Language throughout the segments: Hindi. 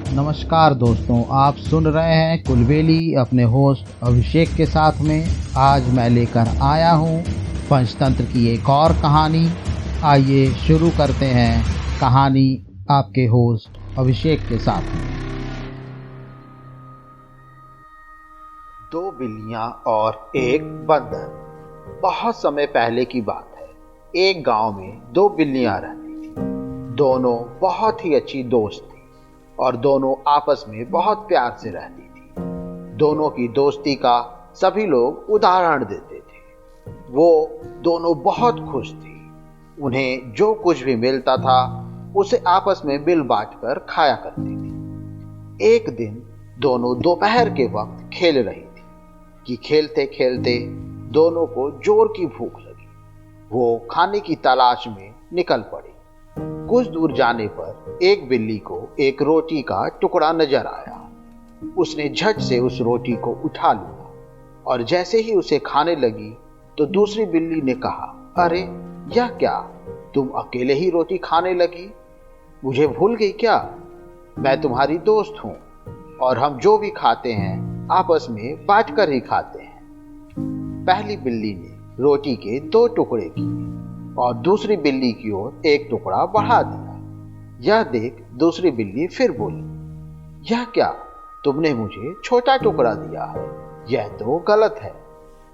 नमस्कार दोस्तों, आप सुन रहे हैं कुलबेली अपने होस्ट अभिषेक के साथ में। आज मैं लेकर आया हूँ पंचतंत्र की एक और कहानी। आइए शुरू करते हैं कहानी आपके होस्ट अभिषेक के साथ में। दो बिल्लियां और एक बंदर। बहुत समय पहले की बात है। एक गांव में दो बिल्लियां रहती थी। दोनों बहुत ही अच्छी दोस्त थी और दोनों आपस में बहुत प्यार से रहती थी। दोनों की दोस्ती का सभी लोग उदाहरण देते थे। वो दोनों बहुत खुश थी। उन्हें जो कुछ भी मिलता था उसे आपस में मिल बांट कर खाया करती थी। एक दिन दोनों दोपहर के वक्त खेल रही थी कि खेलते खेलते दोनों को जोर की भूख लगी। वो खाने की तलाश में निकल पड़ी। कुछ दूर जाने पर एक बिल्ली को एक रोटी का टुकड़ा नजर आया। उसने झट से उस रोटी को उठा लिया और जैसे ही उसे खाने लगी तो दूसरी बिल्ली ने कहा, अरे यह क्या, तुम अकेले ही रोटी खाने लगी? मुझे भूल गई क्या? मैं तुम्हारी दोस्त हूं और हम जो भी खाते हैं आपस में बांट कर ही खाते हैं। पहली बिल्ली ने रोटी के 2 टुकड़े किए और दूसरी बिल्ली की ओर एक टुकड़ा बढ़ा दिया। यह देख दूसरी बिल्ली फिर बोली, यह क्या, तुमने मुझे छोटा टुकड़ा दिया है, यह तो गलत है।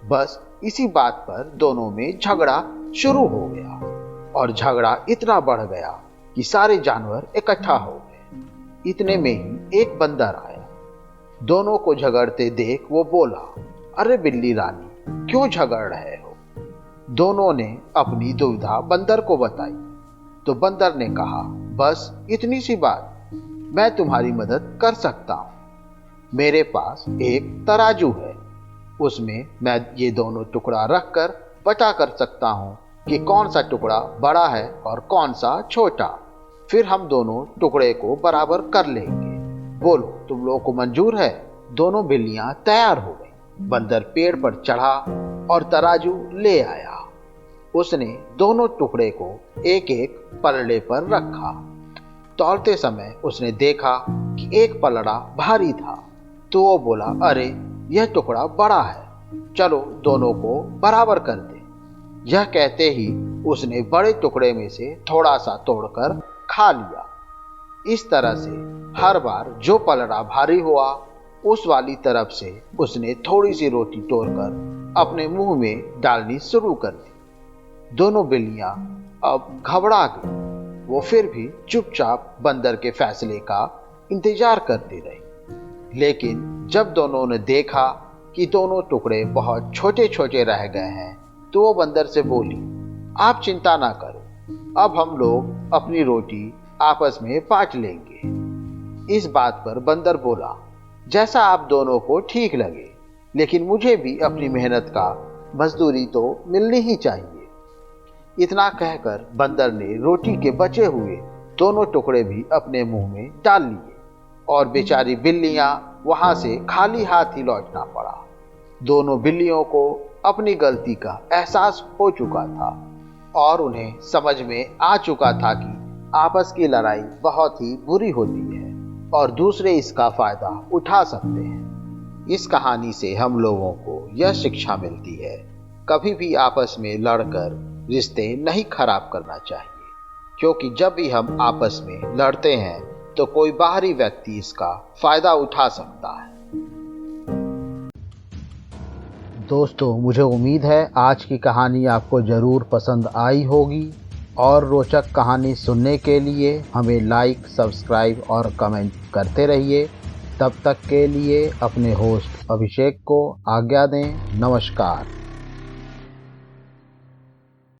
बस इसी बात पर दोनों में झगड़ा शुरू हो गया और झगड़ा इतना बढ़ गया कि सारे जानवर इकट्ठा हो गए। इतने में ही एक बंदर आया। दोनों को झगड़ते देख वो बोला, अरे बिल्ली रानी, क्यों झगड़ रहे हो? दोनों ने अपनी दुविधा बंदर को बताई तो बंदर ने कहा, बस इतनी सी बात, मैं तुम्हारी मदद कर सकता हूं। मेरे पास एक तराजू है, उसमें मैं ये दोनों टुकड़ा रखकर पता कर सकता हूं कि कौन सा टुकड़ा बड़ा है और कौन सा छोटा। फिर हम दोनों टुकड़े को बराबर कर लेंगे। बोलो, तुम लोगों को मंजूर है? दोनों बिल्लियां तैयार हो गई। बंदर पेड़ पर चढ़ा और तराजू ले आया। उसने दोनों टुकड़े को एक एक पलड़े पर रखा। तौलते समय उसने देखा कि एक पलड़ा भारी था तो वो बोला, अरे यह टुकड़ा बड़ा है, चलो दोनों को बराबर कर दे। यह कहते ही उसने बड़े टुकड़े में से थोड़ा सा तोड़कर खा लिया। इस तरह से हर बार जो पलड़ा भारी हुआ उस वाली तरफ से उसने थोड़ी सी रोटी तोड़कर अपने मुंह में डालनी शुरू कर दी। दोनों बिल्लियां अब घबरा गई। वो फिर भी चुपचाप बंदर के फैसले का इंतजार करती रही। लेकिन जब दोनों ने देखा कि दोनों टुकड़े बहुत छोटे छोटे रह गए हैं तो वो बंदर से बोली, आप चिंता ना करो, अब हम लोग अपनी रोटी आपस में बांट लेंगे। इस बात पर बंदर बोला, जैसा आप दोनों को ठीक लगे, लेकिन मुझे भी अपनी मेहनत का मजदूरी तो मिलनी ही चाहिए। इतना कहकर बंदर ने रोटी के बचे हुए दोनों टुकड़े भी अपने मुंह में डाल लिए और बेचारी बिल्लियां वहां से खाली हाथ ही लौटना पड़ा। दोनों बिल्लियों को अपनी गलती का एहसास हो चुका था और उन्हें समझ में आ चुका था कि आपस की लड़ाई बहुत ही बुरी होती है और दूसरे इसका फायदा उठा सकते हैं। इस कहानी से हम लोगों को यह शिक्षा मिलती है, कभी भी आपस में लड़कर रिश्ते नहीं खराब करना चाहिए, क्योंकि जब भी हम आपस में लड़ते हैं तो कोई बाहरी व्यक्ति इसका फायदा उठा सकता है। दोस्तों, मुझे उम्मीद है आज की कहानी आपको ज़रूर पसंद आई होगी और रोचक कहानी सुनने के लिए हमें लाइक, सब्सक्राइब और कमेंट करते रहिए। तब तक के लिए अपने होस्ट अभिषेक को आज्ञा दें। नमस्कार।